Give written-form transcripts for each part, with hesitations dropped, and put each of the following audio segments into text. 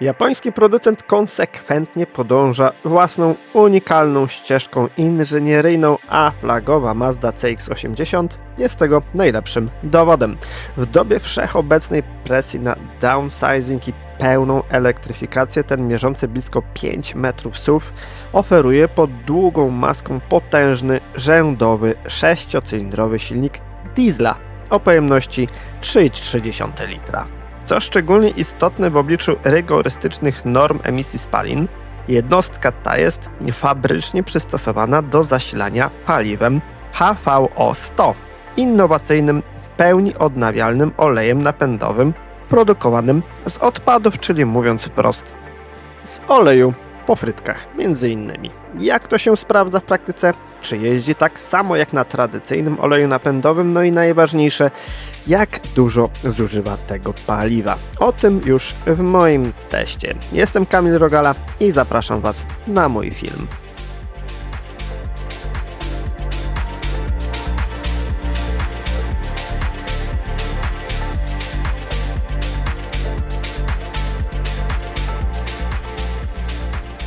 Japoński producent konsekwentnie podąża własną unikalną ścieżką inżynieryjną, a flagowa Mazda CX-80 jest tego najlepszym dowodem. W dobie wszechobecnej presji na downsizing i pełną elektryfikację ten mierzący blisko 5 metrów SUV oferuje pod długą maską potężny, rzędowy, 6-cylindrowy silnik diesla o pojemności 3,3 litra. Co szczególnie istotne w obliczu rygorystycznych norm emisji spalin, jednostka ta jest fabrycznie przystosowana do zasilania paliwem HVO100, innowacyjnym, w pełni odnawialnym olejem napędowym produkowanym z odpadów, czyli mówiąc wprost, z oleju po frytkach między innymi. Jak to się sprawdza w praktyce? Czy jeździ tak samo jak na tradycyjnym oleju napędowym? No i najważniejsze, jak dużo zużywa tego paliwa? O tym już w moim teście. Jestem Kamil Rogala i zapraszam Was na mój film.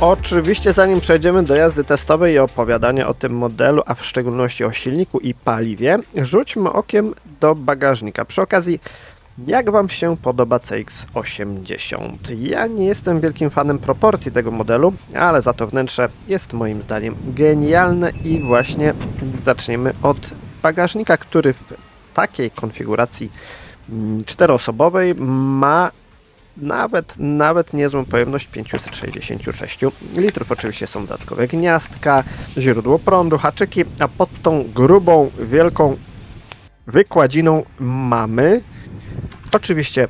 Oczywiście zanim przejdziemy do jazdy testowej i opowiadania o tym modelu, a w szczególności o silniku i paliwie, rzućmy okiem do bagażnika. Przy okazji, jak Wam się podoba CX-80? Ja nie jestem wielkim fanem proporcji tego modelu, ale za to wnętrze jest moim zdaniem genialne i właśnie zaczniemy od bagażnika, który w takiej konfiguracji czteroosobowej ma nawet niezłą pojemność 566 litrów. Oczywiście są dodatkowe gniazdka, źródło prądu, haczyki, a pod tą grubą, wielką wykładziną mamy oczywiście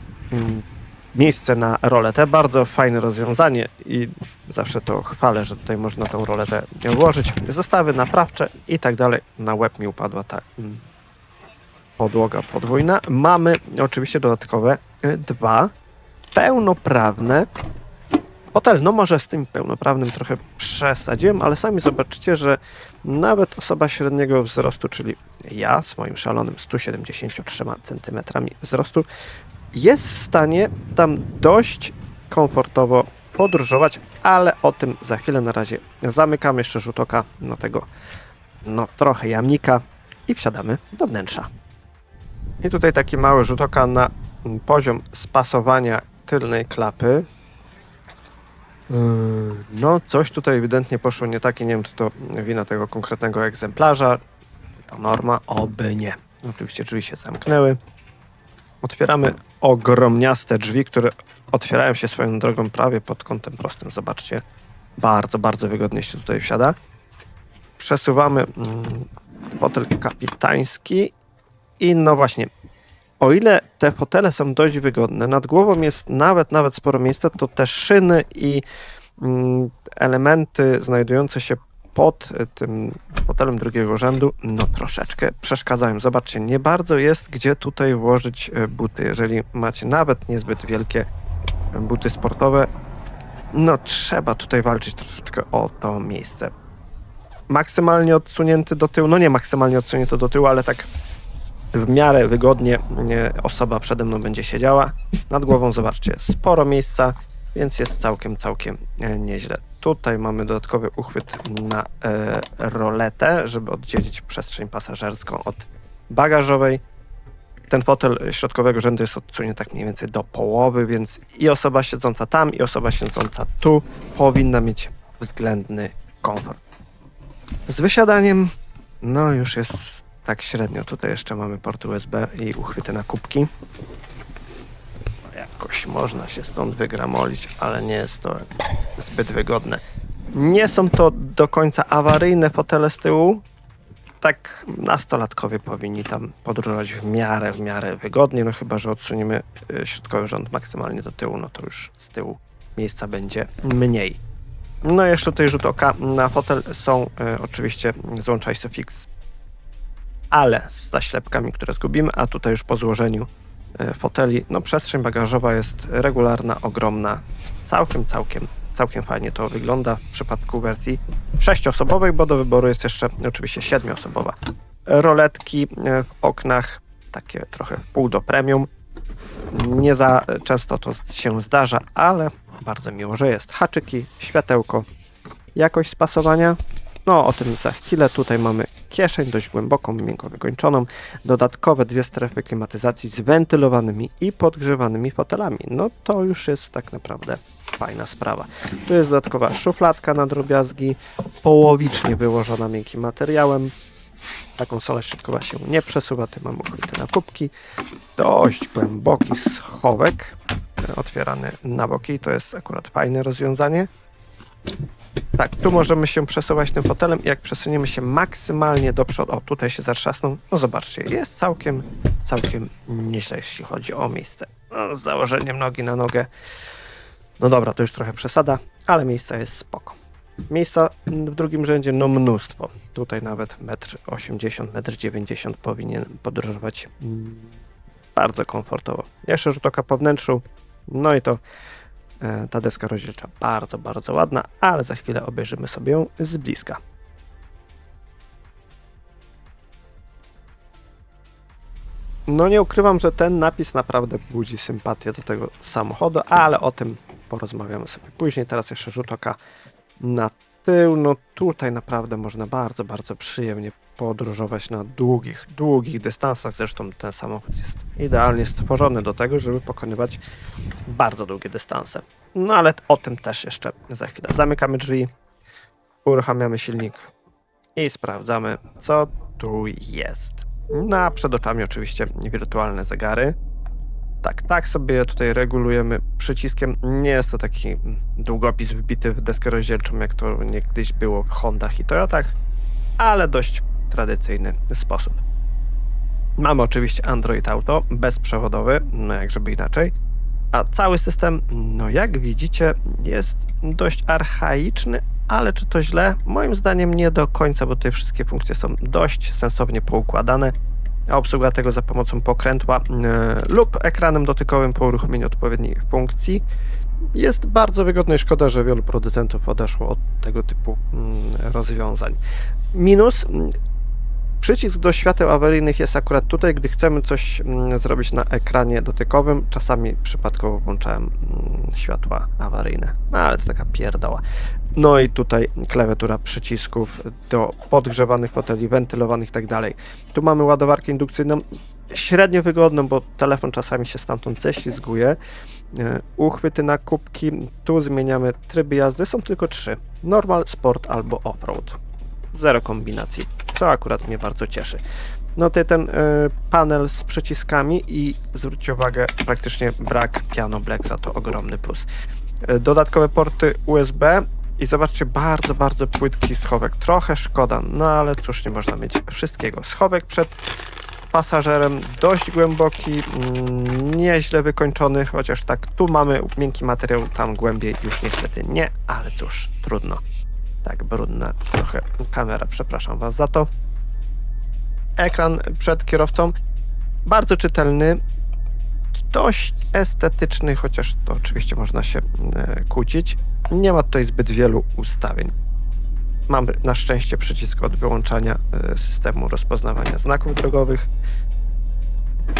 miejsce na roletę. Bardzo fajne rozwiązanie i zawsze to chwalę, że tutaj można tą roletę włożyć. Zestawy naprawcze i tak dalej. Na łeb mi upadła ta podłoga podwójna. Mamy oczywiście dodatkowe dwa pełnoprawne hotel. No może z tym pełnoprawnym trochę przesadziłem, ale sami zobaczycie, że nawet osoba średniego wzrostu, czyli ja z moim szalonym 173 cm wzrostu, jest w stanie tam dość komfortowo podróżować, ale o tym za chwilę. Na razie zamykam jeszcze rzut oka na tego trochę jamnika i wsiadamy do wnętrza. I tutaj taki mały rzut oka na poziom spasowania tylnej klapy. No, coś tutaj ewidentnie poszło nie tak i nie wiem, czy to wina tego konkretnego egzemplarza. To norma, oby nie. Oczywiście drzwi się zamknęły. Otwieramy ogromniaste drzwi, które otwierają się swoją drogą prawie pod kątem prostym. Zobaczcie, bardzo, bardzo wygodnie się tutaj wsiada. Przesuwamy fotel kapitański i no właśnie, o ile te fotele są dość wygodne, nad głową jest nawet sporo miejsca, to te szyny i elementy znajdujące się pod tym fotelem drugiego rzędu, no troszeczkę przeszkadzają. Zobaczcie, nie bardzo jest gdzie tutaj włożyć buty. Jeżeli macie nawet niezbyt wielkie buty sportowe, no trzeba tutaj walczyć troszeczkę o to miejsce. Maksymalnie odsunięty do tyłu, no nie maksymalnie odsunięty do tyłu, ale tak w miarę wygodnie osoba przede mną będzie siedziała. Nad głową, zobaczcie, sporo miejsca, więc jest całkiem nieźle. Tutaj mamy dodatkowy uchwyt na roletę, żeby oddzielić przestrzeń pasażerską od bagażowej. Ten fotel środkowego rzędu jest odsunięty tak mniej więcej do połowy, więc i osoba siedząca tam, i osoba siedząca tu powinna mieć względny komfort. Z wysiadaniem, no już jest tak średnio. Tutaj jeszcze mamy port USB i uchwyty na kubki. Jakoś można się stąd wygramolić, ale nie jest to zbyt wygodne. Nie są to do końca awaryjne fotele z tyłu. Tak nastolatkowie powinni tam podróżować w miarę wygodnie, no chyba że odsuniemy środkowy rząd maksymalnie do tyłu, no to już z tyłu miejsca będzie mniej. No i jeszcze tutaj rzut oka na fotel. Są oczywiście złącza ISOFIX, ale z zaślepkami, które zgubimy, a tutaj już po złożeniu foteli, no przestrzeń bagażowa jest regularna, ogromna, całkiem fajnie to wygląda w przypadku wersji 6-osobowej, bo do wyboru jest jeszcze oczywiście 7-osobowa. Roletki w oknach, takie trochę w pół do premium. Nie za często to się zdarza, ale bardzo miło, że jest. Haczyki, światełko, jakość spasowania. No, o tym za chwilę. Tutaj mamy kieszeń dość głęboką, miękko wykończoną. Dodatkowe 2 strefy klimatyzacji z wentylowanymi i podgrzewanymi fotelami. No to już jest tak naprawdę fajna sprawa. Tu jest dodatkowa szufladka na drobiazgi, połowicznie wyłożona miękkim materiałem. Ta konsola środkowa się nie przesuwa, tu mamy uchwyty na kubki. Dość głęboki schowek, otwierany na boki. To jest akurat fajne rozwiązanie. Tak, tu możemy się przesuwać tym fotelem i jak przesuniemy się maksymalnie do przodu, o tutaj się zatrzasnął, no zobaczcie, jest całkiem nieźle, jeśli chodzi o miejsce. No, z założeniem nogi na nogę, no dobra, to już trochę przesada, ale miejsca jest spoko. Miejsca w drugim rzędzie, no mnóstwo. Tutaj nawet 1,80 m, 1,90 m powinien podróżować bardzo komfortowo. Jeszcze rzut oka po wnętrzu, no i to ta deska rozdzielcza bardzo ładna, ale za chwilę obejrzymy sobie ją z bliska. No nie ukrywam, że ten napis naprawdę budzi sympatię do tego samochodu, ale o tym porozmawiamy sobie później. Teraz jeszcze rzut oka na tył. No tutaj naprawdę można bardzo przyjemnie podróżować na długich dystansach. Zresztą ten samochód jest idealnie stworzony do tego, żeby pokonywać bardzo długie dystanse. No ale o tym też jeszcze za chwilę. Zamykamy drzwi, uruchamiamy silnik i sprawdzamy, co tu jest. Na przed oczami oczywiście wirtualne zegary. Tak sobie tutaj regulujemy przyciskiem. Nie jest to taki długopis wbity w deskę rozdzielczą, jak to niegdyś było w Hondach i Toyotach, ale dość tradycyjny sposób. Mamy oczywiście Android Auto, bezprzewodowy, no jak żeby inaczej, a cały system, no jak widzicie, jest dość archaiczny, ale czy to źle? Moim zdaniem nie do końca, bo tutaj wszystkie funkcje są dość sensownie poukładane, a obsługa tego za pomocą pokrętła lub ekranem dotykowym po uruchomieniu odpowiedniej funkcji jest bardzo wygodna i szkoda, że wielu producentów odeszło od tego typu rozwiązań. Minus: przycisk do świateł awaryjnych jest akurat tutaj, gdy chcemy coś zrobić na ekranie dotykowym. Czasami przypadkowo włączałem światła awaryjne, no ale to taka pierdoła. No i tutaj klawiatura przycisków do podgrzewanych foteli, wentylowanych i tak dalej. Tu mamy ładowarkę indukcyjną, średnio wygodną, bo telefon czasami się stamtąd ześlizguje. Uchwyty na kubki, tu zmieniamy tryby jazdy, są tylko 3. Normal, Sport albo Offroad. 0 kombinacji, co akurat mnie bardzo cieszy. No tutaj ten panel z przyciskami i zwróćcie uwagę, praktycznie brak piano black, za to ogromny plus. Dodatkowe porty USB i zobaczcie, bardzo płytki schowek. Trochę szkoda, no ale cóż, nie można mieć wszystkiego. Schowek przed pasażerem dość głęboki, nieźle wykończony, chociaż tak, tu mamy miękki materiał, tam głębiej już niestety nie, ale cóż, trudno. Tak, brudna trochę kamera, przepraszam Was za to. Ekran przed kierowcą, bardzo czytelny, dość estetyczny, chociaż to oczywiście można się kłócić. Nie ma tutaj zbyt wielu ustawień. Mamy na szczęście przycisk od wyłączania systemu rozpoznawania znaków drogowych.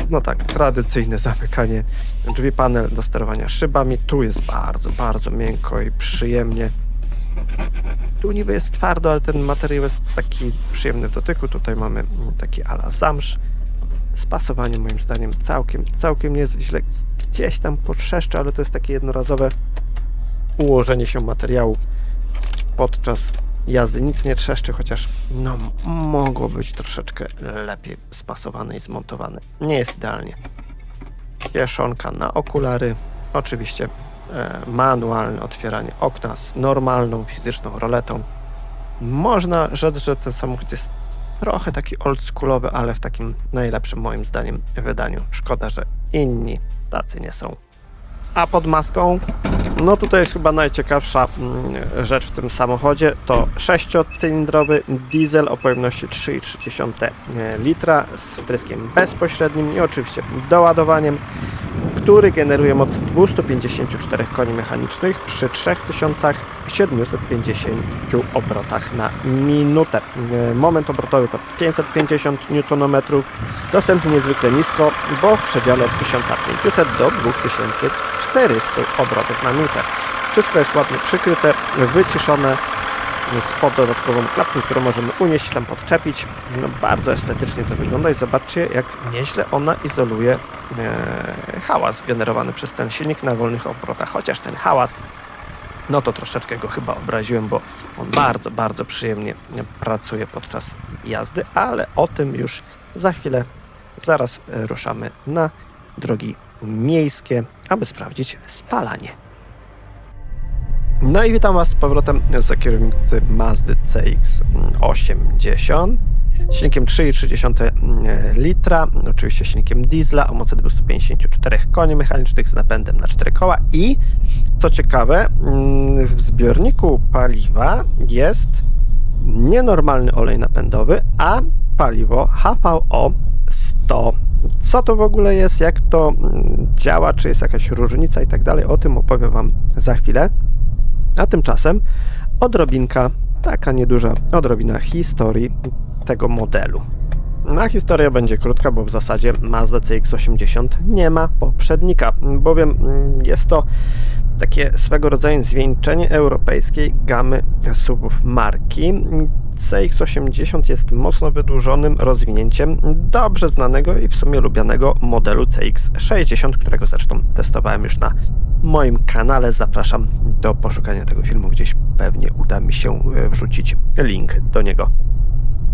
No tak, tradycyjne zamykanie drzwi, panel do sterowania szybami. Tu jest bardzo miękko i przyjemnie. Tu niby jest twardo, ale ten materiał jest taki przyjemny w dotyku. Tutaj mamy taki ala zamsz. Spasowanie moim zdaniem całkiem nie jest źle. Gdzieś tam potrzeszczy, ale to jest takie jednorazowe ułożenie się materiału podczas jazdy. Nic nie trzeszczy, chociaż no mogło być troszeczkę lepiej spasowane i zmontowane. Nie jest idealnie. Kieszonka na okulary. Oczywiście manualne otwieranie okna z normalną fizyczną roletą. Można rzec, że ten samochód jest trochę taki oldschoolowy, ale w takim najlepszym moim zdaniem wydaniu. Szkoda, że inni tacy nie są. A pod maską, no tutaj jest chyba najciekawsza rzecz w tym samochodzie. To 6-cylindrowy diesel o pojemności 3,3 litra z wtryskiem bezpośrednim i oczywiście doładowaniem, który generuje moc 254 koni mechanicznych przy 3750 obrotach na minutę. Moment obrotowy to 550 Nm, dostępny niezwykle nisko, bo w przedziale od 1500 do 2400 obrotów na minutę. Wszystko jest ładnie przykryte, wyciszone, z dodatkową klapką, którą możemy unieść, tam podczepić. No, bardzo estetycznie to wygląda i zobaczcie, jak nieźle ona izoluje hałas generowany przez ten silnik na wolnych obrotach. Chociaż ten hałas, no to troszeczkę go chyba obraziłem, bo on bardzo, bardzo przyjemnie pracuje podczas jazdy, ale o tym już za chwilę. Zaraz ruszamy na drogi miejskie, aby sprawdzić spalanie. No i witam Was z powrotem za kierownicy Mazdy CX-80 z silnikiem 3,3 litra, oczywiście silnikiem diesla o mocy 254 koni mechanicznych z napędem na 4 koła i co ciekawe, w zbiorniku paliwa jest nienormalny olej napędowy, a paliwo HVO 100. Co to w ogóle jest, jak to działa, czy jest jakaś różnica i tak dalej, o tym opowiem Wam za chwilę. A tymczasem odrobinka, taka nieduża odrobina historii tego modelu. No, historia będzie krótka, bo w zasadzie Mazda CX-80 nie ma poprzednika, bowiem jest to takie swego rodzaju zwieńczenie europejskiej gamy SUV-ów marki. CX-80 jest mocno wydłużonym rozwinięciem dobrze znanego i w sumie lubianego modelu CX-60, którego zresztą testowałem już na moim kanale. Zapraszam do poszukania tego filmu, gdzieś pewnie uda mi się wrzucić link do niego.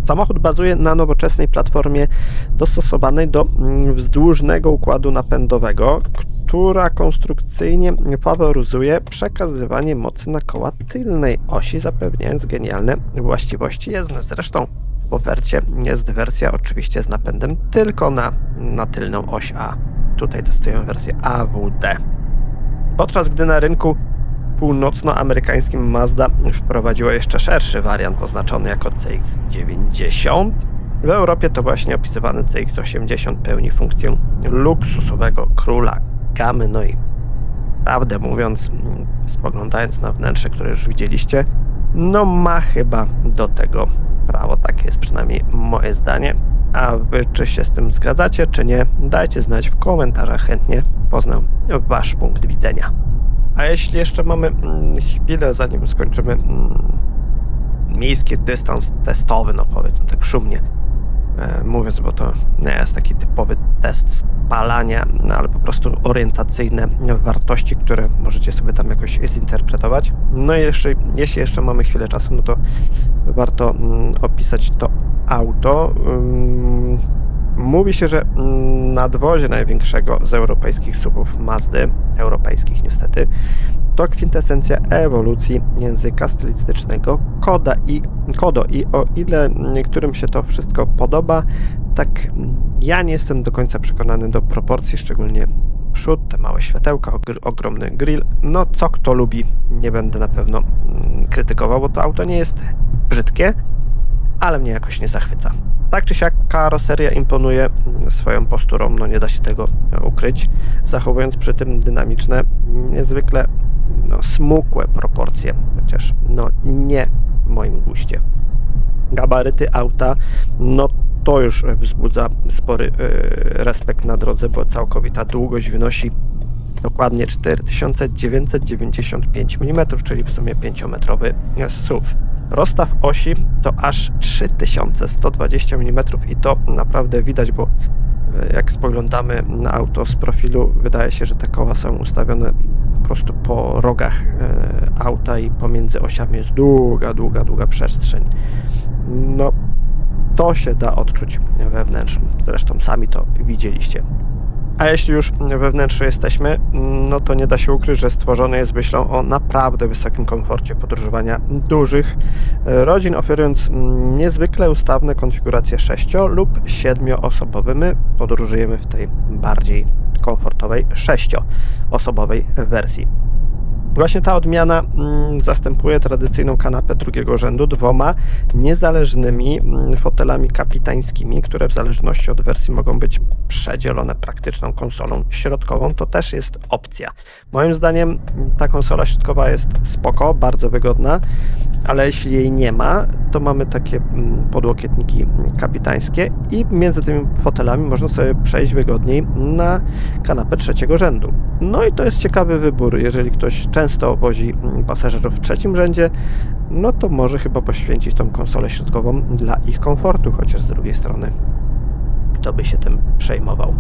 Samochód bazuje na nowoczesnej platformie dostosowanej do wzdłużnego układu napędowego, która konstrukcyjnie faworyzuje przekazywanie mocy na koła tylnej osi, zapewniając genialne właściwości jezdne. Zresztą w ofercie jest wersja oczywiście z napędem tylko na tylną oś A. Tutaj testujemy wersję AWD. Podczas gdy na rynku północnoamerykańskim Mazda wprowadziła jeszcze szerszy wariant oznaczony jako CX-90. W Europie to właśnie opisywany CX-80 pełni funkcję luksusowego króla gamy. No i prawdę mówiąc, spoglądając na wnętrze, które już widzieliście, no ma chyba do tego prawo. Takie jest przynajmniej moje zdanie. A wy czy się z tym zgadzacie, czy nie? Dajcie znać w komentarzach, chętnie poznam wasz punkt widzenia. A jeśli jeszcze mamy chwilę, zanim skończymy miejski dystans testowy, no powiedzmy tak szumnie mówiąc, bo to nie jest taki typowy test spalania, no ale po prostu orientacyjne wartości, które możecie sobie tam jakoś zinterpretować. No i jeśli jeszcze mamy chwilę czasu, no to warto opisać to auto. Mówi się, że nadwozie największego z europejskich SUV-ów Mazdy, europejskich niestety, to kwintesencja ewolucji języka stylistycznego Kodo i o ile niektórym się to wszystko podoba, tak ja nie jestem do końca przekonany do proporcji, szczególnie przód, te małe światełka, ogromny grill, no co kto lubi, nie będę na pewno krytykował, bo to auto nie jest brzydkie, ale mnie jakoś nie zachwyca. Tak czy siak karoseria imponuje swoją posturą, no nie da się tego ukryć, zachowując przy tym dynamiczne, niezwykle smukłe proporcje, chociaż no nie w moim guście. Gabaryty auta, no to już wzbudza spory respekt na drodze, bo całkowita długość wynosi dokładnie 4995 mm, czyli w sumie 5-metrowy SUV. Rozstaw osi to aż 3120 mm i to naprawdę widać, bo jak spoglądamy na auto z profilu, wydaje się, że te koła są ustawione po prostu po rogach auta i pomiędzy osiami jest długa przestrzeń. No, to się da odczuć we wnętrzu. Zresztą sami to widzieliście. A jeśli już we wnętrzu jesteśmy, no to nie da się ukryć, że stworzony jest myślą o naprawdę wysokim komforcie podróżowania dużych rodzin, oferując niezwykle ustawne konfiguracje 6- lub 7-osobowe. My podróżujemy w tej bardziej komfortowej 6-osobowej wersji. Właśnie ta odmiana zastępuje tradycyjną kanapę drugiego rzędu 2 niezależnymi fotelami kapitańskimi, które w zależności od wersji mogą być przedzielone praktyczną konsolą środkową. To też jest opcja. Moim zdaniem ta konsola środkowa jest spoko, bardzo wygodna, ale jeśli jej nie ma, to mamy takie podłokietniki kapitańskie i między tymi fotelami można sobie przejść wygodniej na kanapę trzeciego rzędu. No i to jest ciekawy wybór, jeżeli ktoś często często wozi pasażerów w trzecim rzędzie, no to może chyba poświęcić tą konsolę środkową dla ich komfortu, chociaż z drugiej strony kto by się tym przejmował.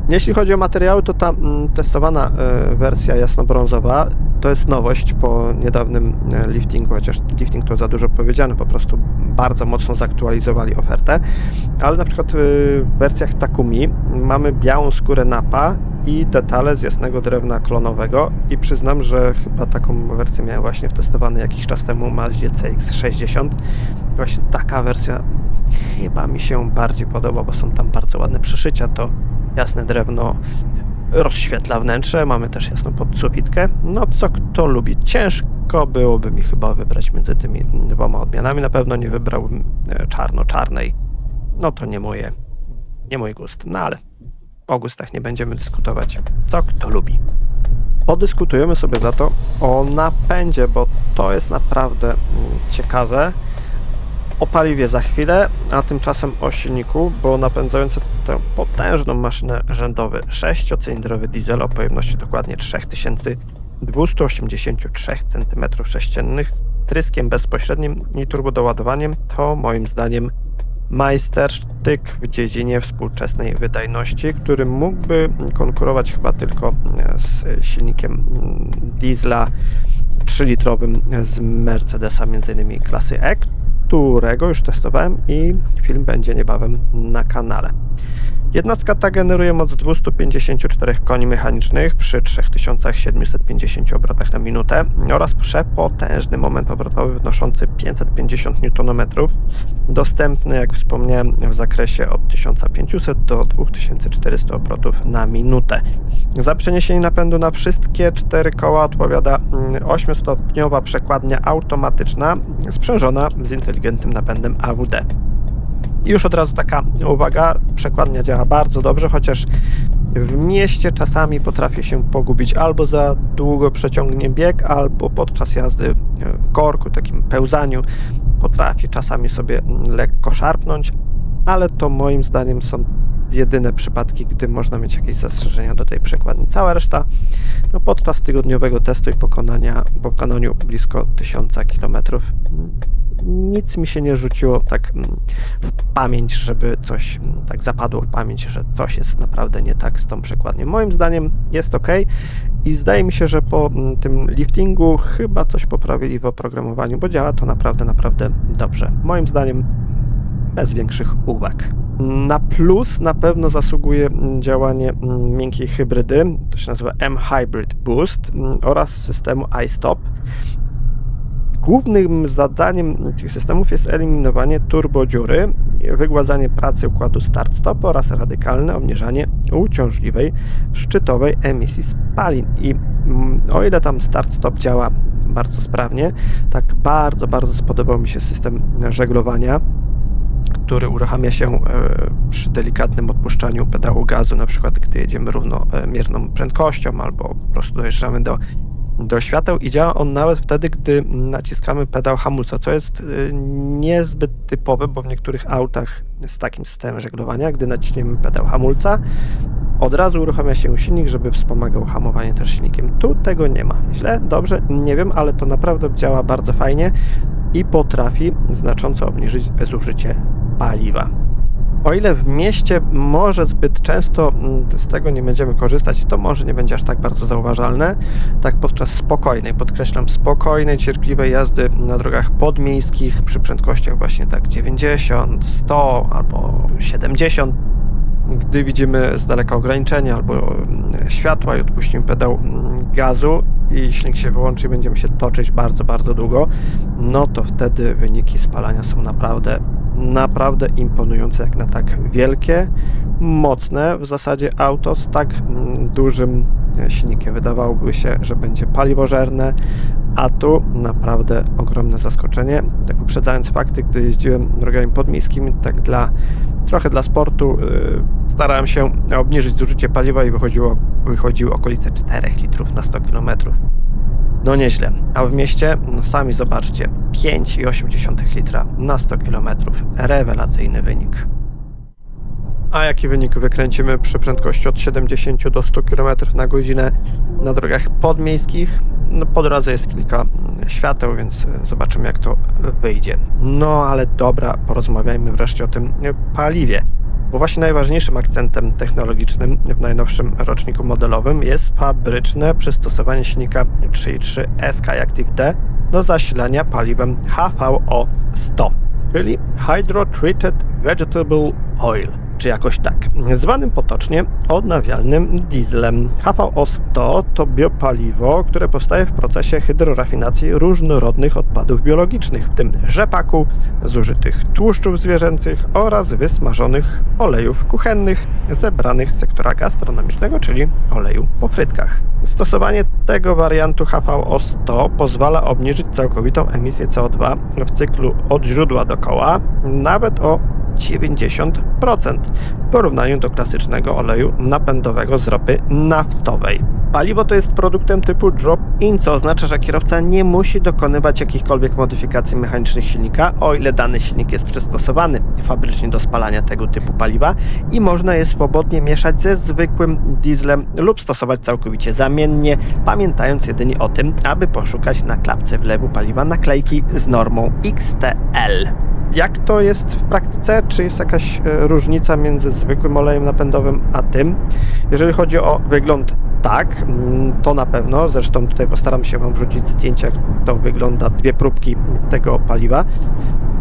Jeśli chodzi o materiały, to ta testowana wersja jasnobrązowa to jest nowość po niedawnym liftingu, chociaż lifting to za dużo powiedziane, po prostu bardzo mocno zaktualizowali ofertę, ale na przykład w wersjach Takumi mamy białą skórę Napa i detale z jasnego drewna klonowego i przyznam, że chyba taką wersję miałem właśnie testowany jakiś czas temu w Mazdzie CX-60. Właśnie taka wersja chyba mi się bardziej podoba, bo są tam bardzo ładne przeszycia, to jasne drewno rozświetla wnętrze, mamy też jasną podsufitkę, no co kto lubi. Ciężko byłoby mi chyba wybrać między tymi dwoma odmianami, na pewno nie wybrałbym czarno-czarnej, no to nie mój gust, no ale o gustach nie będziemy dyskutować, co kto lubi. Podyskutujemy sobie za to o napędzie, bo to jest naprawdę ciekawe. O paliwie za chwilę, a tymczasem o silniku, bo napędzający tę potężną maszynę rzędowy 6-cylindrowy diesel o pojemności dokładnie 3283 cm3 z tryskiem bezpośrednim i turbodoładowaniem to moim zdaniem majstersztyk w dziedzinie współczesnej wydajności, który mógłby konkurować chyba tylko z silnikiem diesla 3-litrowym z Mercedesa, m.in. klasy E, którego już testowałem i film będzie niebawem na kanale. Jednostka ta generuje moc 254 koni mechanicznych przy 3750 obrotach na minutę oraz przepotężny moment obrotowy wynoszący 550 Nm, dostępny, jak wspomniałem, w zakresie od 1500 do 2400 obrotów na minutę. Za przeniesienie napędu na wszystkie 4 koła odpowiada 8-stopniowa przekładnia automatyczna sprzężona z inteligentnym napędem AWD. I już od razu taka uwaga, przekładnia działa bardzo dobrze, chociaż w mieście czasami potrafi się pogubić, albo za długo przeciągnie bieg, albo podczas jazdy w korku, takim pełzaniu potrafi czasami sobie lekko szarpnąć, ale to moim zdaniem są jedyne przypadki, gdy można mieć jakieś zastrzeżenia do tej przekładni. Cała reszta no, podczas tygodniowego testu i pokonaniu blisko 1000 km nic mi się nie rzuciło tak w pamięć, żeby coś tak zapadło w pamięć, że coś jest naprawdę nie tak z tą przekładnią. Moim zdaniem jest ok i zdaje mi się, że po tym liftingu chyba coś poprawili w oprogramowaniu, bo działa to naprawdę dobrze. Moim zdaniem bez większych uwag. Na plus na pewno zasługuje działanie miękkiej hybrydy, to się nazywa M-Hybrid Boost oraz systemu iStop. Głównym zadaniem tych systemów jest eliminowanie turbodziury, wygładzanie pracy układu start-stop oraz radykalne obniżanie uciążliwej szczytowej emisji spalin. I o ile tam start-stop działa bardzo sprawnie, tak bardzo spodobał mi się system żeglowania, który uruchamia się przy delikatnym odpuszczaniu pedału gazu, na przykład gdy jedziemy równomierną prędkością albo po prostu dojeżdżamy do świateł i działa on nawet wtedy, gdy naciskamy pedał hamulca, co jest niezbyt typowe, bo w niektórych autach z takim systemem żeglowania, gdy naciśniemy pedał hamulca, od razu uruchamia się silnik, żeby wspomagał hamowanie też silnikiem. Tu tego nie ma. Źle? Dobrze? Nie wiem, ale to naprawdę działa bardzo fajnie i potrafi znacząco obniżyć zużycie paliwa. O ile w mieście może zbyt często z tego nie będziemy korzystać, to może nie będzie aż tak bardzo zauważalne, tak podczas spokojnej, podkreślam, spokojnej, cierpliwej jazdy na drogach podmiejskich przy prędkościach właśnie tak 90, 100 albo 70, gdy widzimy z daleka ograniczenie albo światła i odpuścimy pedał gazu i silnik się wyłączy i będziemy się toczyć bardzo długo, no to wtedy wyniki spalania są naprawdę imponujące jak na tak wielkie, mocne w zasadzie auto z tak dużym silnikiem. Wydawałoby się, że będzie paliwożerne, a tu naprawdę ogromne zaskoczenie. Tak uprzedzając fakty, gdy jeździłem drogami podmiejskimi, tak trochę dla sportu starałem się obniżyć zużycie paliwa i wychodziły okolice 4 litrów na 100 km. No nieźle, a w mieście, no sami zobaczcie, 5,8 litra na 100 km. Rewelacyjny wynik. A jaki wynik wykręcimy przy prędkości od 70 do 100 km na godzinę na drogach podmiejskich? No, po drodze jest kilka świateł, więc zobaczymy, jak to wyjdzie. No ale dobra, porozmawiajmy wreszcie o tym paliwie. Bo właśnie najważniejszym akcentem technologicznym w najnowszym roczniku modelowym jest fabryczne przystosowanie silnika 3.3 SkyActiv-D do zasilania paliwem HVO100, czyli Hydro Treated Vegetable Oil, czy jakoś tak, zwanym potocznie odnawialnym dieslem. HVO100 to biopaliwo, które powstaje w procesie hydrorafinacji różnorodnych odpadów biologicznych, w tym rzepaku, zużytych tłuszczów zwierzęcych oraz wysmażonych olejów kuchennych zebranych z sektora gastronomicznego, czyli oleju po frytkach. Stosowanie tego wariantu HVO100 pozwala obniżyć całkowitą emisję CO2 w cyklu od źródła do koła nawet o 90% w porównaniu do klasycznego oleju napędowego z ropy naftowej. Paliwo to jest produktem typu drop-in, co oznacza, że kierowca nie musi dokonywać jakichkolwiek modyfikacji mechanicznych silnika, o ile dany silnik jest przystosowany fabrycznie do spalania tego typu paliwa i można je swobodnie mieszać ze zwykłym dieslem lub stosować całkowicie zamiennie, pamiętając jedynie o tym, aby poszukać na klapce wlewu paliwa naklejki z normą XTL. Jak to jest w praktyce? Czy jest jakaś różnica między zwykłym olejem napędowym a tym? Jeżeli chodzi o wygląd, tak, to na pewno. Zresztą tutaj postaram się Wam wrzucić zdjęcia, jak to wygląda, dwie próbki tego paliwa.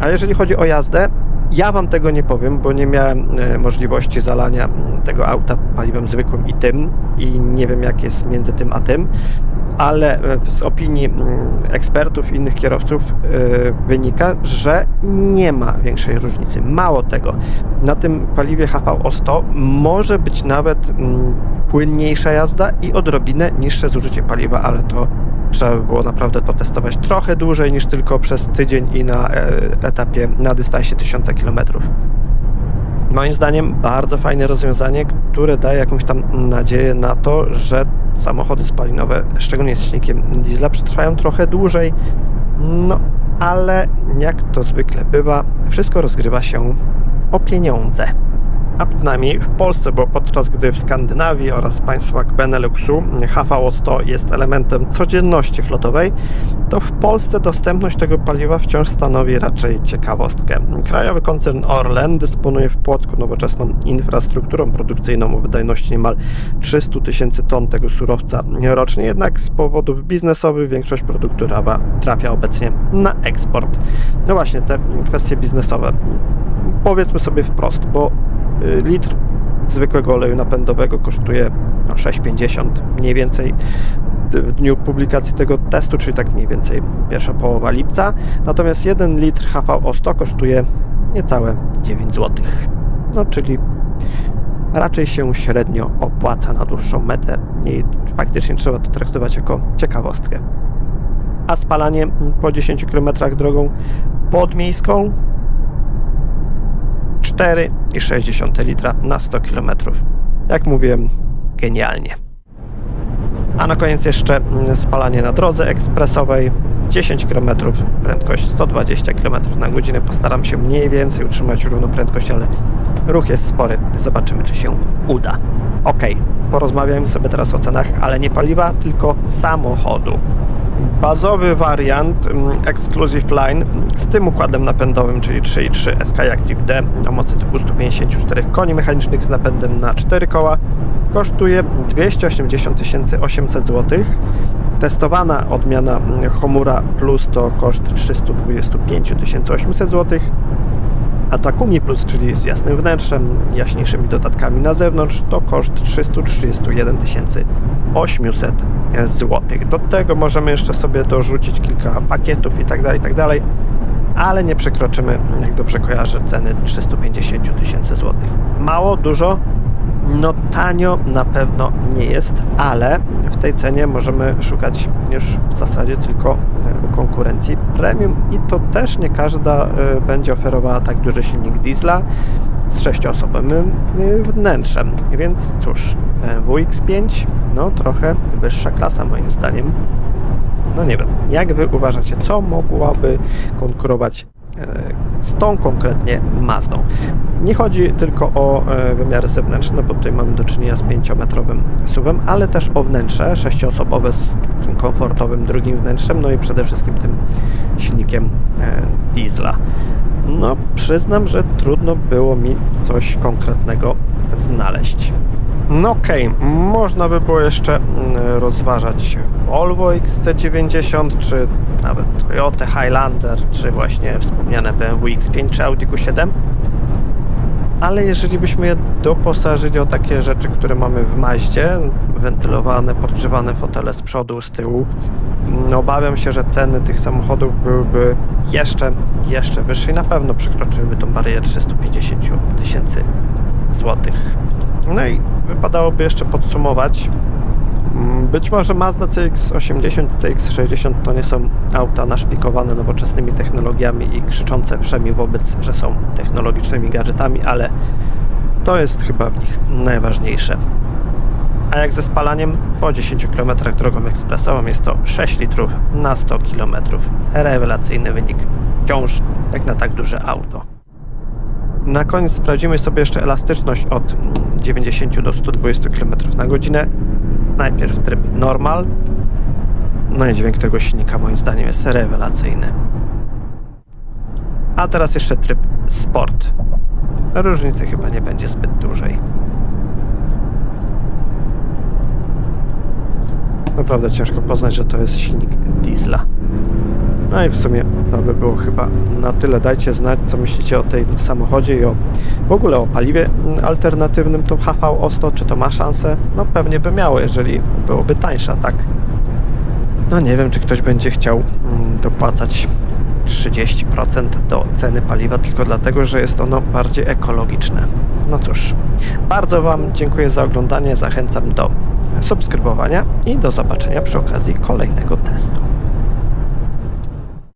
A jeżeli chodzi o jazdę, ja Wam tego nie powiem, bo nie miałem możliwości zalania tego auta paliwem zwykłym i tym i nie wiem, jak jest między tym a tym, ale z opinii ekspertów i innych kierowców wynika, że nie ma większej różnicy. Mało tego, na tym paliwie HVO100 może być nawet płynniejsza jazda i odrobinę niższe zużycie paliwa, ale to trzeba by było naprawdę to testować trochę dłużej niż tylko przez tydzień i na etapie, na dystansie 1000 km. Moim zdaniem bardzo fajne rozwiązanie, które daje jakąś tam nadzieję na to, że samochody spalinowe, szczególnie z silnikiem diesla, przetrwają trochę dłużej. No, ale jak to zwykle bywa, wszystko rozgrywa się o pieniądze. A przynajmniej w Polsce, bo podczas gdy w Skandynawii oraz państwach Beneluxu HVO100 jest elementem codzienności flotowej, to w Polsce dostępność tego paliwa wciąż stanowi raczej ciekawostkę. Krajowy koncern Orlen dysponuje w Płocku nowoczesną infrastrukturą produkcyjną o wydajności niemal 300 000 ton tego surowca rocznie, jednak z powodów biznesowych większość produktu RAWA trafia obecnie na eksport. No właśnie, te kwestie biznesowe. Powiedzmy sobie wprost, bo litr zwykłego oleju napędowego kosztuje 6,50 mniej więcej w dniu publikacji tego testu, czyli tak mniej więcej pierwsza połowa lipca. Natomiast 1 litr HVO100 kosztuje niecałe 9 zł. No, czyli raczej się średnio opłaca na dłuższą metę i faktycznie trzeba to traktować jako ciekawostkę. A spalanie po 10 km drogą podmiejską 4,6 litra na 100 km. Jak mówiłem, genialnie. A na koniec jeszcze spalanie na drodze ekspresowej. 10 km, prędkość 120 km na godzinę. Postaram się mniej więcej utrzymać równą prędkość, ale ruch jest spory. Zobaczymy, czy się uda. Ok, porozmawiajmy sobie teraz o cenach, ale nie paliwa, tylko samochodu. Bazowy wariant Exclusive Line z tym układem napędowym, czyli 3.3 SkyActiv-D o mocy typu 154 koni mechanicznych z napędem na 4 koła kosztuje 280 800 zł. Testowana odmiana Homura Plus to koszt 325 800 zł. A Takumi Plus, czyli z jasnym wnętrzem, jaśniejszymi dodatkami na zewnątrz, to koszt 331 800 zł. Do tego możemy jeszcze sobie dorzucić kilka pakietów i tak dalej, ale nie przekroczymy, jak dobrze kojarzę, ceny 350 000 zł. Mało, dużo? No tanio na pewno nie jest, ale w tej cenie możemy szukać już w zasadzie tylko konkurencji premium i to też nie każda będzie oferowała tak duży silnik diesla z 6-osobowym wnętrzem, więc cóż, BMW X5, no trochę wyższa klasa moim zdaniem. No nie wiem, jak Wy uważacie, co mogłaby konkurować z tą konkretnie Mazdą. Nie chodzi tylko o wymiary zewnętrzne, bo tutaj mamy do czynienia z 5-metrowym SUV-em, ale też o wnętrze 6-osobowe z takim komfortowym drugim wnętrzem, no i przede wszystkim tym silnikiem diesla. No, przyznam, że trudno było mi coś konkretnego znaleźć. No okej, można by było jeszcze rozważać Volvo XC90, czy nawet Toyota Highlander, czy właśnie wspomniane BMW X5 czy Audi Q7. Ale jeżeli byśmy je doposażyli o takie rzeczy, które mamy w Maździe, wentylowane, podgrzewane fotele z przodu, z tyłu, obawiam się, że ceny tych samochodów byłyby jeszcze wyższe i na pewno przekroczyłyby tą barierę 350 000 złotych. No i wypadałoby jeszcze podsumować. Być może Mazda CX-80, CX-60 to nie są auta naszpikowane nowoczesnymi technologiami i krzyczące wszemi wobec, że są technologicznymi gadżetami, ale to jest chyba w nich najważniejsze. A jak ze spalaniem? Po 10 km drogą ekspresową jest to 6 litrów na 100 km. Rewelacyjny wynik, wciąż jak na tak duże auto. Na koniec sprawdzimy sobie jeszcze elastyczność od 90 do 120 km na godzinę. Najpierw tryb normal. No i dźwięk tego silnika moim zdaniem jest rewelacyjny. A teraz jeszcze tryb sport. Różnicy chyba nie będzie zbyt dużej. Naprawdę ciężko poznać, że to jest silnik diesla. No i w sumie to by było chyba na tyle. Dajcie znać, co myślicie o tym samochodzie i w ogóle o paliwie alternatywnym, to HVO100, czy to ma szansę? No pewnie by miało, jeżeli byłoby tańsza, tak? No nie wiem, czy ktoś będzie chciał dopłacać 30% do ceny paliwa tylko dlatego, że jest ono bardziej ekologiczne. No cóż, bardzo Wam dziękuję za oglądanie, zachęcam do subskrybowania i do zobaczenia przy okazji kolejnego testu.